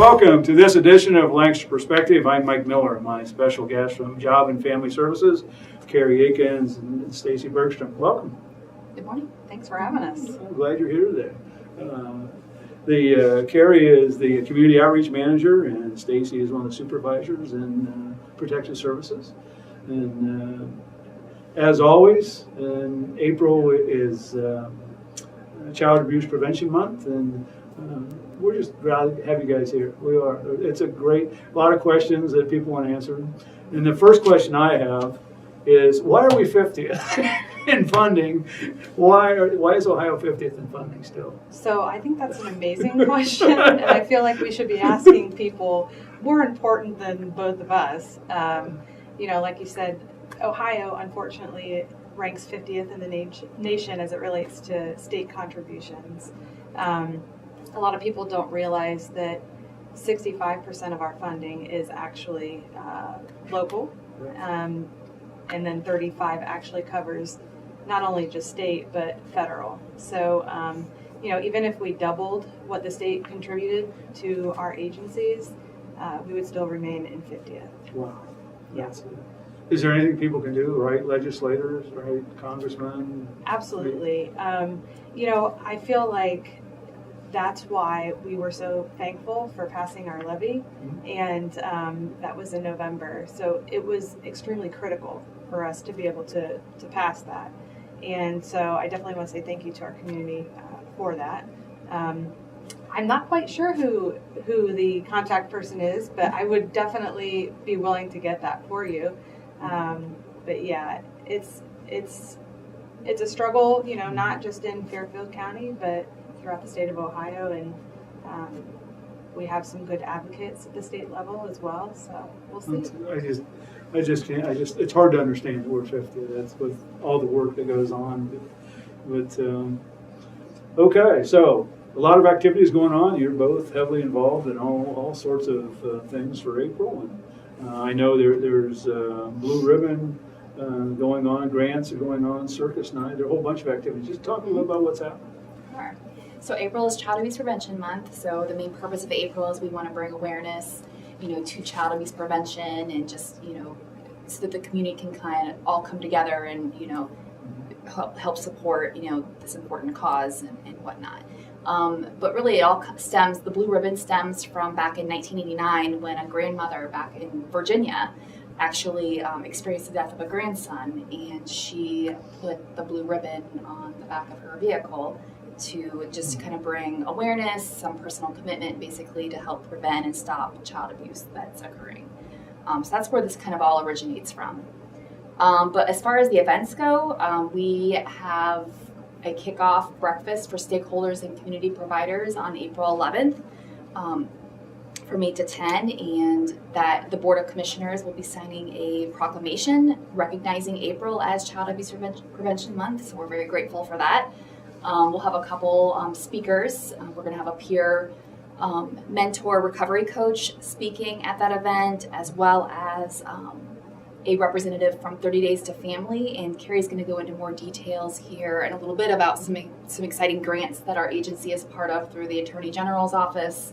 Welcome to this edition of Lancaster Perspective. I'm Mike Miller. My special guest from Job and Family Services, Kari Akins and Stacey Bergstrom. Welcome. Good morning. Thanks for having us. I'm glad you're here today. Kari is the Community Outreach Manager, and Stacey is one of the supervisors in Protective Services. And as always, April is Child Abuse Prevention Month, and we're just glad to have you guys here. We are. It's a lot of questions that people want to answer. And the first question I have is, why are we 50th in funding? Why is Ohio 50th in funding still? So I think that's an amazing question, and I feel like we should be asking people more important than both of us. Like you said, Ohio, unfortunately, ranks 50th in the nation as it relates to state contributions. A lot of people don't realize that 65% of our funding is actually local, and then 35% actually covers not only just state but federal. So, even if we doubled what the state contributed to our agencies, we would still remain in 50th. Wow. Yeah. Is there anything people can do, right? Legislators, right? Congressmen? Absolutely. I feel like that's why we were so thankful for passing our levy, and that was in November. So it was extremely critical for us to be able to pass that. And so I definitely want to say thank you to our community for that. I'm not quite sure who the contact person is, but I would definitely be willing to get that for you. But yeah, it's a struggle, not just in Fairfield County, but throughout the state of Ohio, and we have some good advocates at the state level as well. So we'll see. I just can't. It's hard to understand that we're 50. That's with all the work that goes on. But okay, so a lot of activities going on. You're both heavily involved in all sorts of things for April, and I know there's Blue Ribbon going on, grants are going on, Circus Night. There are a whole bunch of activities. Just talk a little about what's happening. Sure. So April is Child Abuse Prevention Month. So the main purpose of April is we want to bring awareness, to child abuse prevention, and just, so that the community can kind of all come together and, help support, this important cause and whatnot. But really it all stems, the Blue Ribbon stems from back in 1989 when a grandmother back in Virginia actually experienced the death of a grandson, and she put the blue ribbon on the back of her vehicle to just kind of bring awareness, some personal commitment, basically to help prevent and stop child abuse that's occurring. So that's where this kind of all originates from. But as far as the events go, we have a kickoff breakfast for stakeholders and community providers on April 11th from 8 to 10, and that the Board of Commissioners will be signing a proclamation recognizing April as Child Abuse Prevention Month, so we're very grateful for that. We'll have a couple speakers. We're going to have a peer mentor recovery coach speaking at that event, as well as a representative from 30 Days to Family, and Kari's going to go into more details here and a little bit about some exciting grants that our agency is part of through the Attorney General's office.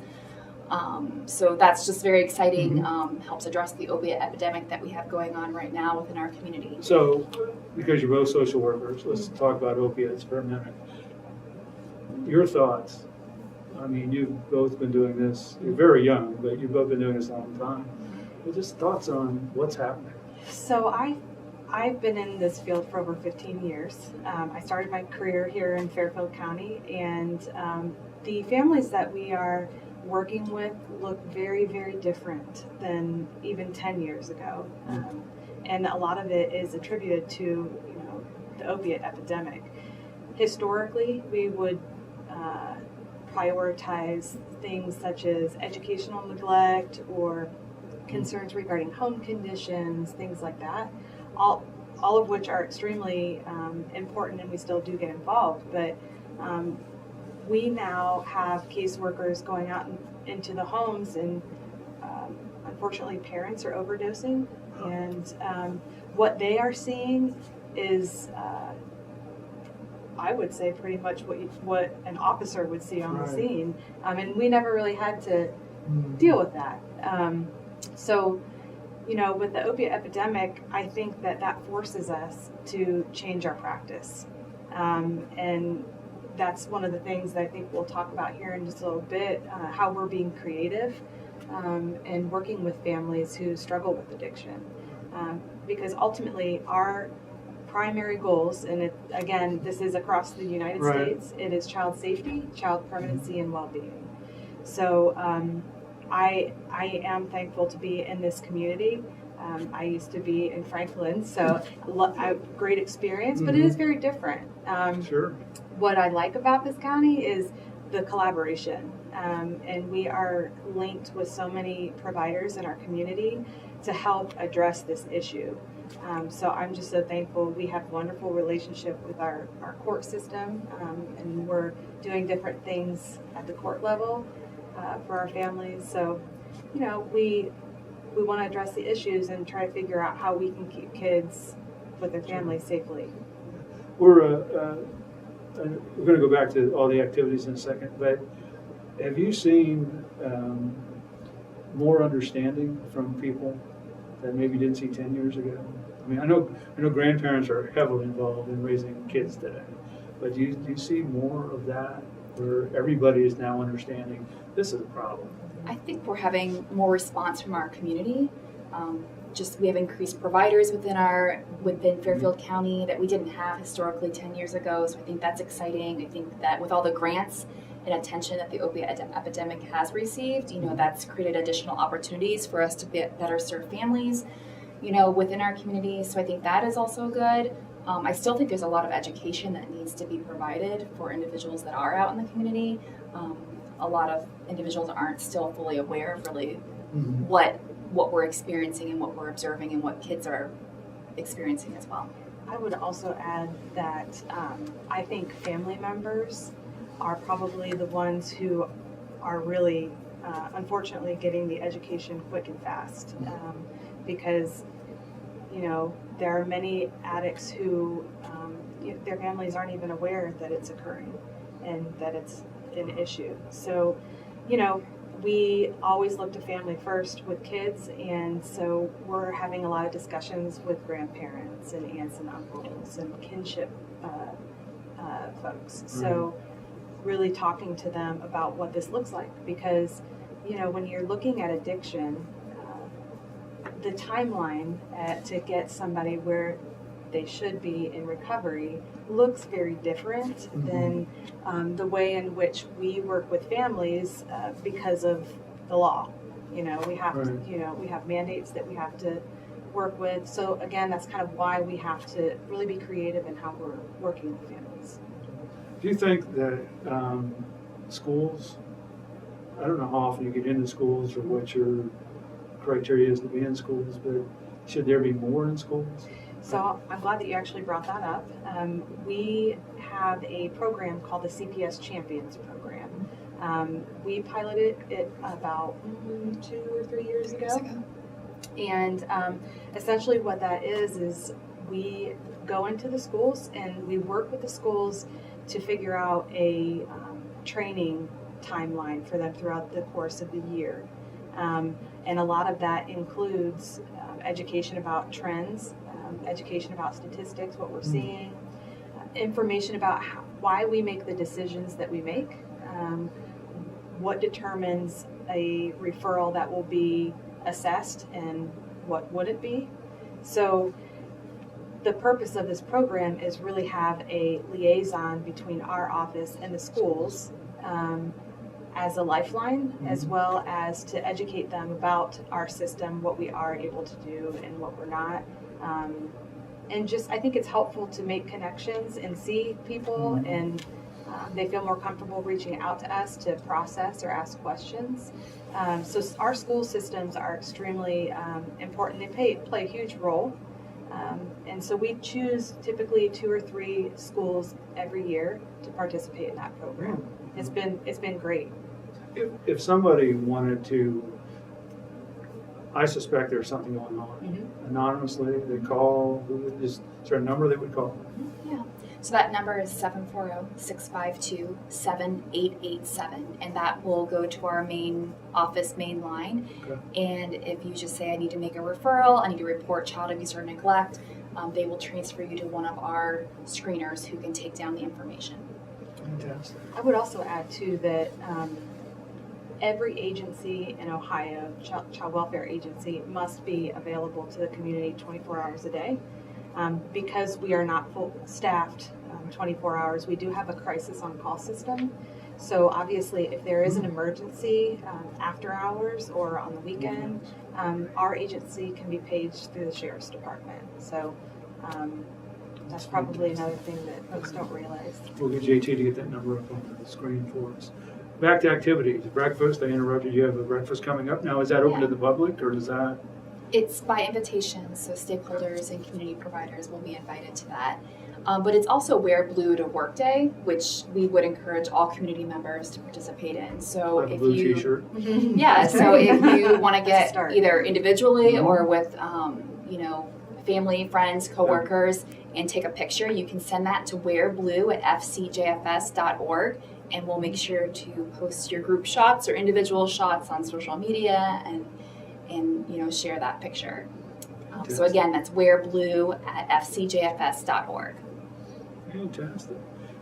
So that's just very exciting, helps address the opiate epidemic that we have going on right now within our community. So, because you're both social workers, let's talk about opiates for a minute. Your thoughts? I mean, you've both been doing this, you're very young, but you've both been doing this a long time. But just thoughts on what's happening. So I've been in this field for over 15 years. I started my career here in Fairfield County, and the families that we are working with look very, very different than even 10 years ago. And a lot of it is attributed to, the opiate epidemic. Historically, we would prioritize things such as educational neglect or concerns regarding home conditions, things like that, all of which are extremely important, and we still do get involved. But we now have caseworkers going out into the homes, and unfortunately parents are overdosing, and what they are seeing is I would say pretty much what an officer would see on the scene. And we never really had to deal with that. So, with the opiate epidemic, I think that forces us to change our practice. And that's one of the things that I think we'll talk about here in just a little bit, how we're being creative and working with families who struggle with addiction. Because ultimately our primary goals, and again, this is across the United States, it is child safety, child permanency, and well-being. So I am thankful to be in this community. I used to be in Franklin, so great experience, but it is very different. Sure. What I like about this county is the collaboration, and we are linked with so many providers in our community to help address this issue. So I'm just so thankful. We have a wonderful relationship with our court system, and we're doing different things at the court level for our families. So, we want to address the issues and try to figure out how we can keep kids with their families safely. We're going to go back to all the activities in a second, but have you seen more understanding from people that maybe didn't see 10 years ago? I mean, I know grandparents are heavily involved in raising kids today, but do you see more of that where everybody is now understanding this is a problem? I think we're having more response from our community. We have increased providers within Fairfield County that we didn't have historically 10 years ago. So I think that's exciting. I think that with all the grants and attention that the opiate epidemic has received, that's created additional opportunities for us to better serve families, within our community. So I think that is also good. I still think there's a lot of education that needs to be provided for individuals that are out in the community. A lot of individuals aren't still fully aware of really what we're experiencing and what we're observing and what kids are experiencing as well. I would also add that I think family members are probably the ones who are really, unfortunately, getting the education quick and fast, because there are many addicts who their families aren't even aware that it's occurring and that it's an issue. So, we always look to family first with kids, and so we're having a lot of discussions with grandparents and aunts and uncles and kinship folks. So really talking to them about what this looks like, because when you're looking at addiction, the timeline to get somebody where they should be in recovery looks very different than the way in which we work with families because of the law. We have to, we have mandates that we have to work with. So again, that's kind of why we have to really be creative in how we're working with families. Do you think that schools, I don't know how often you get into schools or what your criteria is to be in schools, but should there be more in schools? So I'm glad that you actually brought that up. We have a program called the CPS Champions Program. We piloted it about 2 or 3 years ago. And essentially what that is we go into the schools and we work with the schools to figure out a training timeline for them throughout the course of the year. And a lot of that includes education about trends, education about statistics, what we're seeing, information about why we make the decisions that we make, what determines a referral that will be assessed and what wouldn't be. So the purpose of this program is really have a liaison between our office and the schools as a lifeline, as well as to educate them about our system, what we are able to do and what we're not. And just, I think it's helpful to make connections and see people, and they feel more comfortable reaching out to us to process or ask questions. So our school systems are extremely important. They play a huge role. And so we choose typically 2 or 3 schools every year to participate in that program. It's been great. If somebody wanted to, I suspect there's something going on. Anonymously, they call. Is there a number they would call? Yeah. So that number is 740-652-7887, and that will go to our main office main line. Okay. And if you just say, I need to make a referral, I need to report child abuse or neglect, they will transfer you to one of our screeners who can take down the information. Fantastic. I would also add too that every agency in Ohio, child welfare agency, must be available to the community 24 hours a day. Because we are not full staffed 24 hours, we do have a crisis on call system. So obviously, if there is an emergency after hours or on the weekend, our agency can be paged through the sheriff's department. So that's probably another thing that folks don't realize. We'll get JT to get that number up on the screen for us. Back to activities. Breakfast, I interrupted you. Have a breakfast coming up. Now, is that open to the public, or is that? It's by invitation, so stakeholders and community providers will be invited to that. But it's also Wear Blue to Work Day, which we would encourage all community members to participate in. So Like a if blue you, t-shirt? yeah, so if you want to get Start. either individually Mhm. or with, family, friends, coworkers, and take a picture, you can send that to wearblue@fcjfs.org, and we'll make sure to post your group shots or individual shots on social media and share that picture. So again, that's wearblue@fcjfs.org. Fantastic.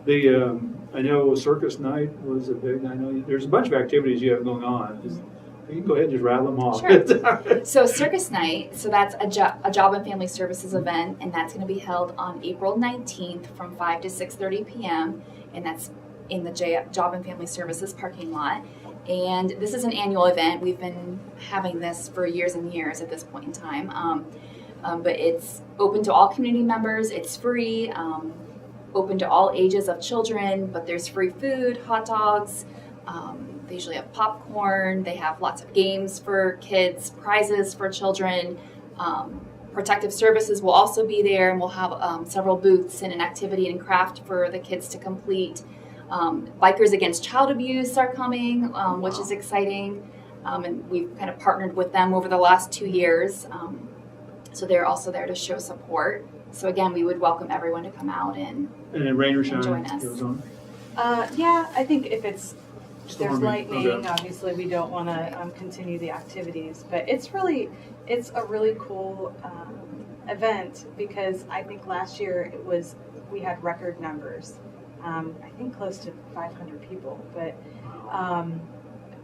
I know Circus Night was a big. I know there's a bunch of activities you have going on. You can go ahead and just rattle them off. Sure. So Circus Night, so that's a job and family services event, and that's going to be held on April 19th from 5 to 6:30 p.m. and that's in the Job and Family Services parking lot. And this is an annual event. We've been having this for years and years at this point in time. But it's open to all community members. It's free, open to all ages of children, but there's free food, hot dogs. They usually have popcorn. They have lots of games for kids, prizes for children. Protective Services will also be there, and we'll have several booths and an activity and craft for the kids to complete. Bikers Against Child Abuse are coming, which is exciting. And we've kind of partnered with them over the last 2 years. So they're also there to show support. So again, we would welcome everyone to come out and then rain or shine, join us. goes on. Yeah, I think if there's Stormy, lightning, okay. obviously we don't want to continue the activities. But it's a really cool event, because I think last year we had record numbers. I think close to 500 people, but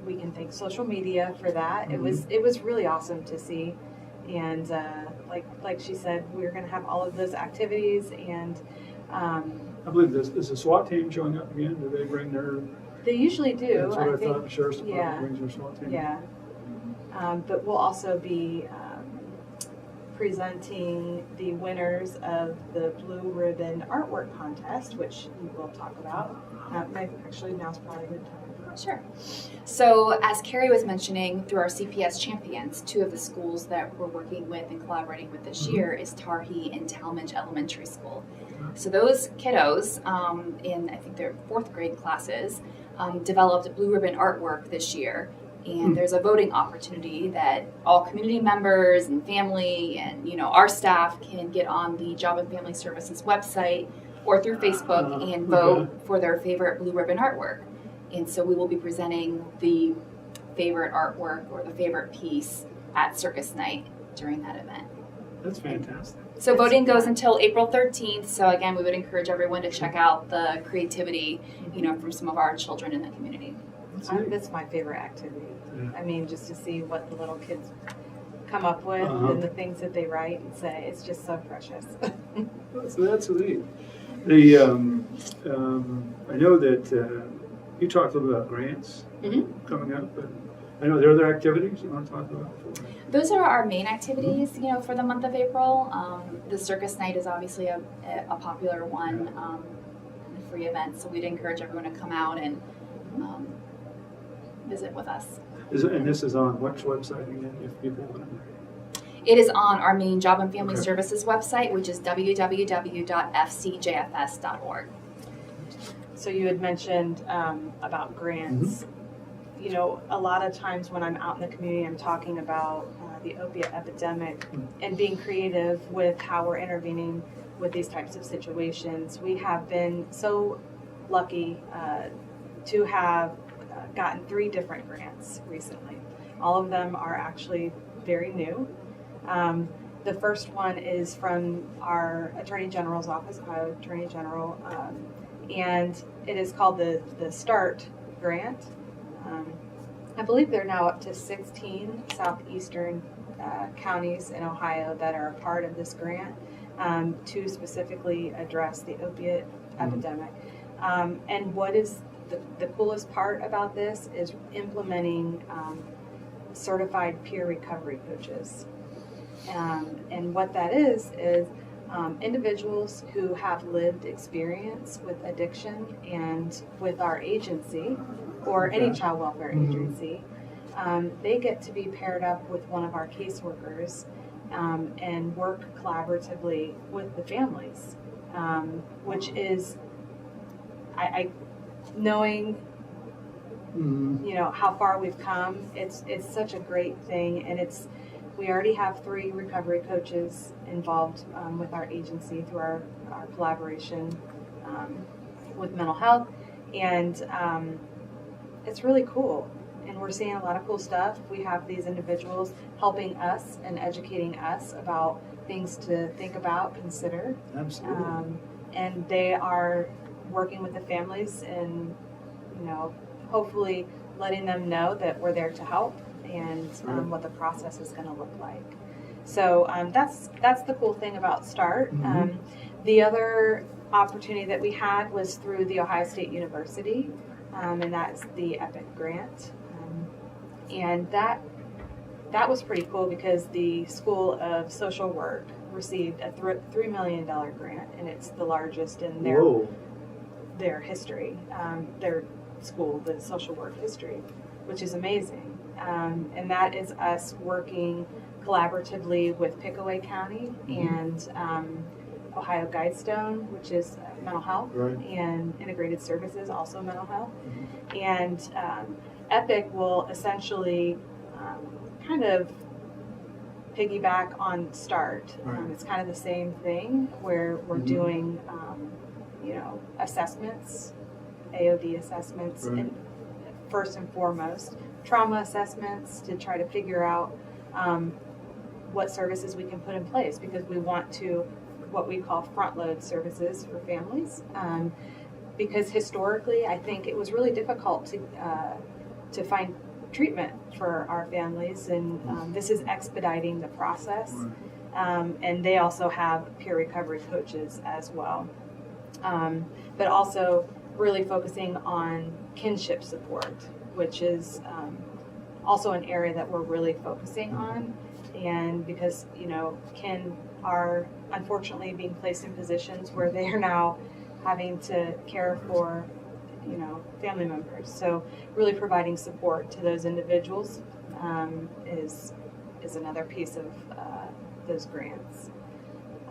we can thank social media for that. Mm-hmm. It was really awesome to see, and like she said, we're going to have all of those activities, and I believe is the SWAT team showing up again? Do they bring their? they usually do. That's what I think, thought. The Sheriff's Department yeah. brings their SWAT team. Yeah, but we'll also be presenting the winners of the Blue Ribbon Artwork Contest, which we will talk about. Actually, now's probably a good time. Sure. So as Kari was mentioning, through our CPS champions, 2 of the schools that we're working with and collaborating with this year is Tarhee and Talmadge Elementary School. So those kiddos in, I think their 4th grade classes, developed Blue Ribbon artwork this year. And there's a voting opportunity that all community members and family and our staff can get on the Job and Family Services website or through Facebook and vote for their favorite Blue Ribbon artwork. And so we will be presenting the favorite artwork or the favorite piece at Circus Night during that event. That's fantastic. So voting goes until April 13th. So again, we would encourage everyone to check out the creativity, from some of our children in the community. That's my favorite activity. Yeah. I mean, just to see what the little kids come up with and the things that they write and say, it's just so precious. That's neat. I know that you talked a little about grants coming up, but I know there are other activities you want to talk about. Those are our main activities, for the month of April. The Circus Night is obviously a popular one, a free event, so we'd encourage everyone to come out and visit with us. And this is on which website again, if people want to? It is on our main Job and Family Services website, which is www.fcjfs.org. So you had mentioned about grants. a lot of times when I'm out in the community, I'm talking about the opiate epidemic and being creative with how we're intervening with these types of situations. We have been so lucky to have gotten 3 different grants recently. All of them are actually very new. The first one is from our Attorney General's office, Ohio Attorney General, and it is called the START grant. I believe they're now up to 16 southeastern counties in Ohio that are a part of this grant to specifically address the opiate epidemic. And what is the coolest part about this is implementing certified peer recovery coaches. And what that is individuals who have lived experience with addiction and with our agency or any child welfare agency, they get to be paired up with one of our caseworkers and work collaboratively with the families, which is, I knowing how far we've come, it's such a great thing, and we already have 3 recovery coaches involved with our agency through our collaboration with mental health, and it's really cool. And we're seeing a lot of cool stuff. We have these individuals helping us and educating us about things to think about, consider. Absolutely. And they are working with the families and, hopefully letting them know that we're there to help and what the process is going to look like. So that's the cool thing about START. The other opportunity that we had was through the Ohio State University, and that's the EPIC grant. And that was pretty cool because the School of Social Work received a $3 million grant, and it's the largest in their history, their school, the social work history, which is amazing. And that is us working collaboratively with Pickaway County and Ohio Guidestone, which is mental health, and Integrated Services, also mental health. And EPIC will essentially kind of piggyback on START. It's kind of the same thing where we're doing, assessments, AOD assessments, and first and foremost, trauma assessments to try to figure out what services we can put in place, because we want to, what we call front load services for families. Because historically, I think it was really difficult to find treatment for our families, and this is expediting the process. And they also have peer recovery coaches as well, but also really focusing on kinship support, which is also an area that we're really focusing on. And because kin are unfortunately being placed in positions where they are now having to care for family members, so really providing support to those individuals is another piece of those grants.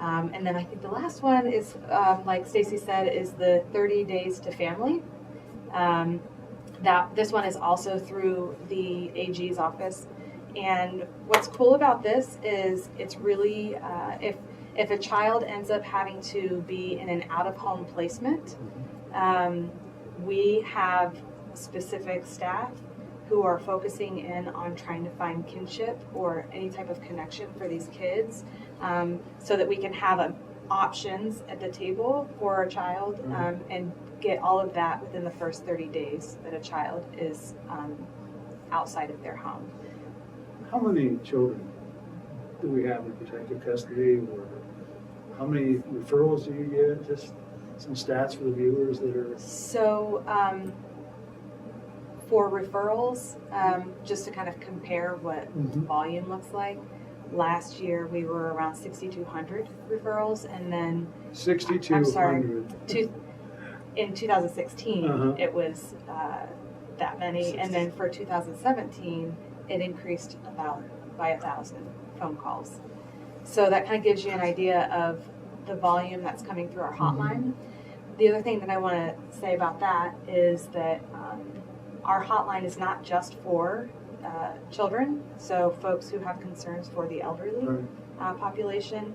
And then I think the last one is, like Stacey said, is the 30 Days to Family. This one is also through the AG's office. And what's cool about this is it's really, if a child ends up having to be in an out-of-home placement, we have specific staff who are focusing in on trying to find kinship or any type of connection for these kids, so that we can have options at the table for a child, and get all of that within the first 30 days that a child is outside of their home. How many children do we have in protective custody, or how many referrals do you get? Just some stats for the viewers that are... So for referrals, just to kind of compare what volume looks like, last year we were around 6,200 referrals, and then 6,200. I'm sorry, in 2016 it was that many, and then for 2017 it increased by 1,000 phone calls. So that kind of gives you an idea of the volume that's coming through our hotline. The other thing that I want to say about that is that our hotline is not just for children, so folks who have concerns for the elderly Right. population,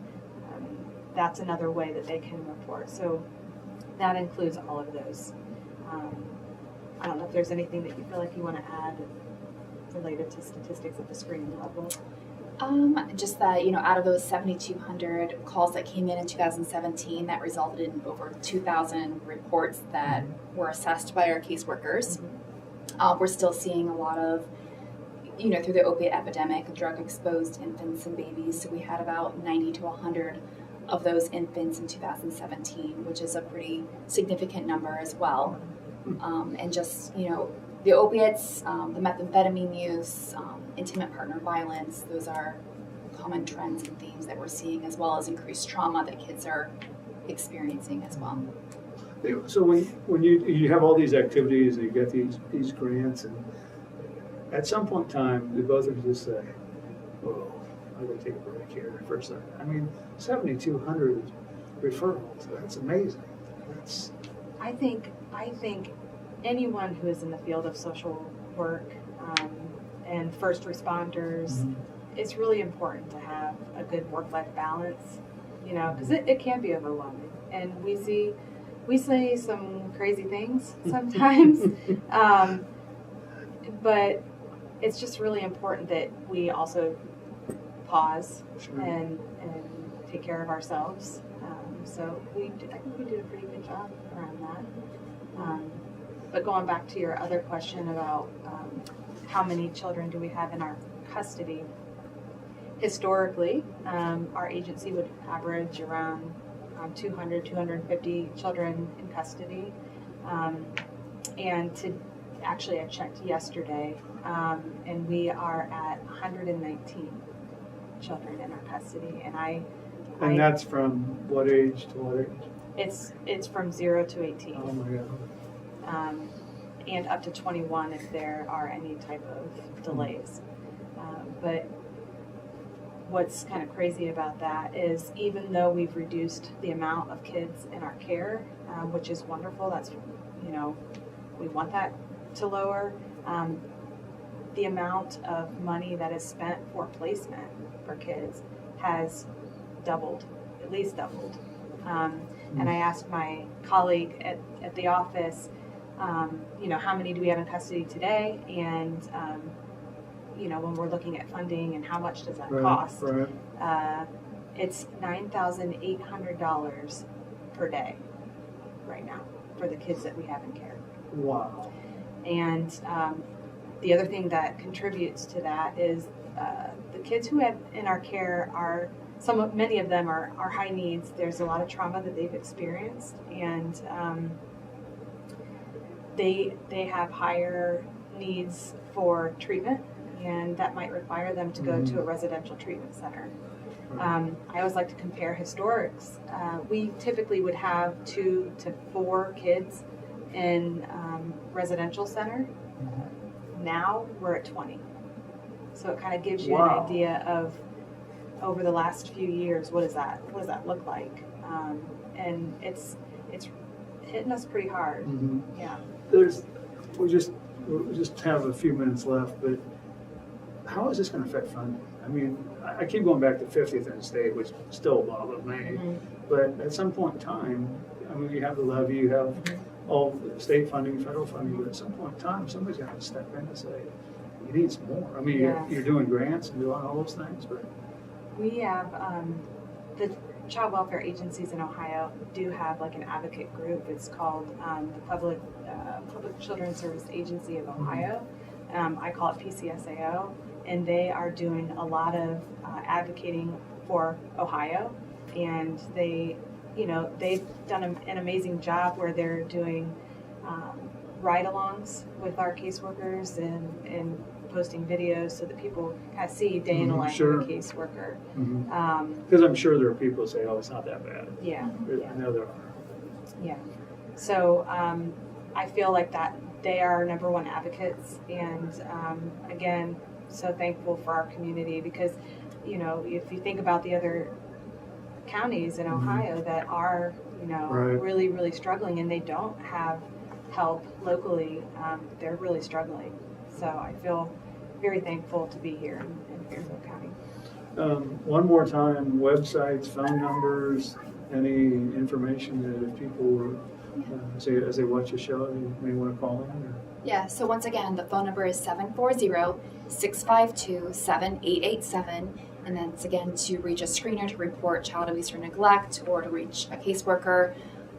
that's another way that they can report. So that includes all of those. I don't know if there's anything that you feel like you want to add related to statistics at the screening level. Just that, out of those 7,200 calls that came in 2017, that resulted in over 2,000 reports that were assessed by our caseworkers. We're still seeing a lot of, through the opiate epidemic, drug-exposed infants and babies. So we had about 90 to 100 of those infants in 2017, which is a pretty significant number as well. And just, the opiates, the methamphetamine use, intimate partner violence, those are common trends and themes that we're seeing, as well as increased trauma that kids are experiencing as well. So when you have all these activities, and you get these grants, and at some point in time, the both of you just say, "Whoa, I'm going to take a break here for a second." I mean, 7,200 referrals. That's amazing. I think anyone who is in the field of social work and first responders, it's really important to have a good work-life balance, because it can be overwhelming, and we say some crazy things sometimes, but it's just really important that we also pause and take care of ourselves. So I think we did a pretty good job around that. But going back to your other question about how many children do we have in our custody, historically, our agency would average around 200, 250 children in custody. And I checked yesterday, and we are at 119 children in our custody. And that's from what age to what age? It's from 0 to 18. Oh my God. And up to 21 if there are any type of delays. But what's kind of crazy about that is, even though we've reduced the amount of kids in our care, which is wonderful, that's, we want that to lower, the amount of money that is spent for placement for kids has doubled, at least doubled. And I asked my colleague at the office, how many do we have in custody today? And, when we're looking at funding and how much does that cost? Right. It's $9,800 per day right now for the kids that we have in care. Wow. And the other thing that contributes to that is the kids who have in our care many of them are high needs. There's a lot of trauma that they've experienced, and they have higher needs for treatment, and that might require them to go to a residential treatment center. I always like to compare historics. We typically would have 2 to 4 kids in residential center. Now we're at 20. So it kind of gives you an idea of, over the last few years, what does that look like? And it's hitting us pretty hard. Yeah. We just have a few minutes left, but how is this going to affect funding? I mean, I keep going back to 50th in the state, which still bothers me. But at some point in time, you have the levy, you have all the state funding, federal funding, but at some point in time, somebody's got to step in and say, you need some more. I mean, you're doing grants and doing all those things, but we have the child welfare agencies in Ohio do have like an advocate group. It's called the Public Children's Service Agency of Ohio. I call it PCSAO, and they are doing a lot of advocating for Ohio, and they've done an amazing job where they're doing ride-alongs with our caseworkers and posting videos so that people kind of see day in the life of a caseworker. Because I'm sure there are people who say, "Oh, it's not that bad." Yeah. I know there are. Yeah. So I feel like that they are our number one advocates, and again, so thankful for our community, because if you think about the other counties in Ohio that are really, really struggling, and they don't have help locally, they're really struggling. So I feel very thankful to be here in Fairfield County. One more time, websites, phone numbers, any information that if people were, as they watch the show, they may want to call in? Or? Yeah, so once again, the phone number is 740-652-7887. And that's again to reach a screener to report child abuse or neglect or to reach a caseworker.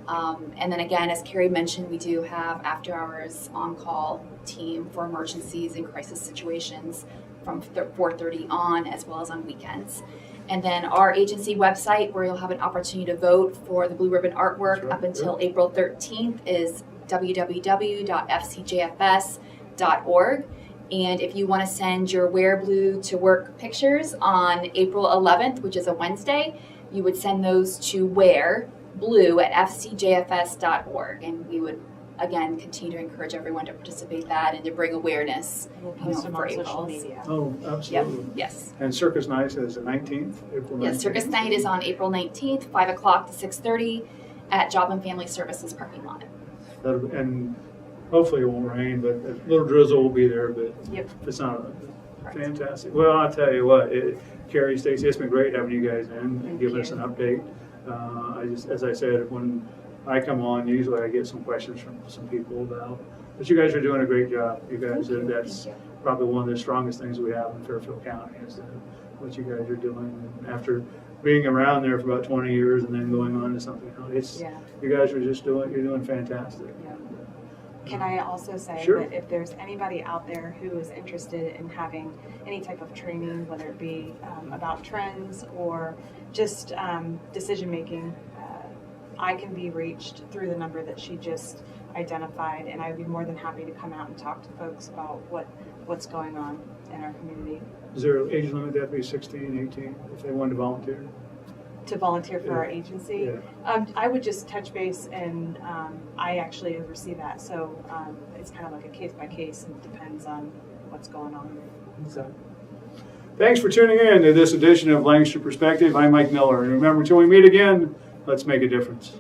And then again, as Kari mentioned, we do have after hours on-call team for emergencies and crisis situations from 4:30 on, as well as on weekends. And then our agency website, where you'll have an opportunity to vote for the Blue Ribbon artwork up until April 13th, is www.fcjfs.org. And if you want to send your Wear Blue to Work pictures on April 11th, which is a Wednesday, you would send those to wearblue@fcjfs.org. And we would, again, continue to encourage everyone to participate in that and to bring awareness We'll post them on social media. Oh, absolutely. Yep. Yes. And Circus Night is the 19th, April 19th? Yes, Circus Night is on April 19th, 5 o'clock to 6:30 at Job and Family Services parking lot. And hopefully it won't rain, but a little drizzle will be there, but Yep. if it's not, Correct. fantastic. Well, I'll tell you what, Kari, Stacey, it's been great having you guys in and Thank giving you. us an update. As I said, when I come on, usually I get some questions from some people about, but you guys are doing a great job. You guys, that's Thank you. probably one of the strongest things we have in Fairfield County is what you guys are doing. And after being around there for about 20 years and then going on to something else, Yeah. you guys are you're doing fantastic. Yeah. Can I also say Sure. that if there's anybody out there who is interested in having any type of training, whether it be about trends or just decision making, I can be reached through the number that she just identified, and I would be more than happy to come out and talk to folks about what's going on in our community. Is there an age limit that to be 16, 18 if they wanted to volunteer? To volunteer for our agency, I would just touch base, and I actually oversee that. So it's kind of like a case by case, and it depends on what's going on. So. Thanks for tuning in to this edition of Lancaster Perspective. I'm Mike Miller, and remember, until we meet again, let's make a difference.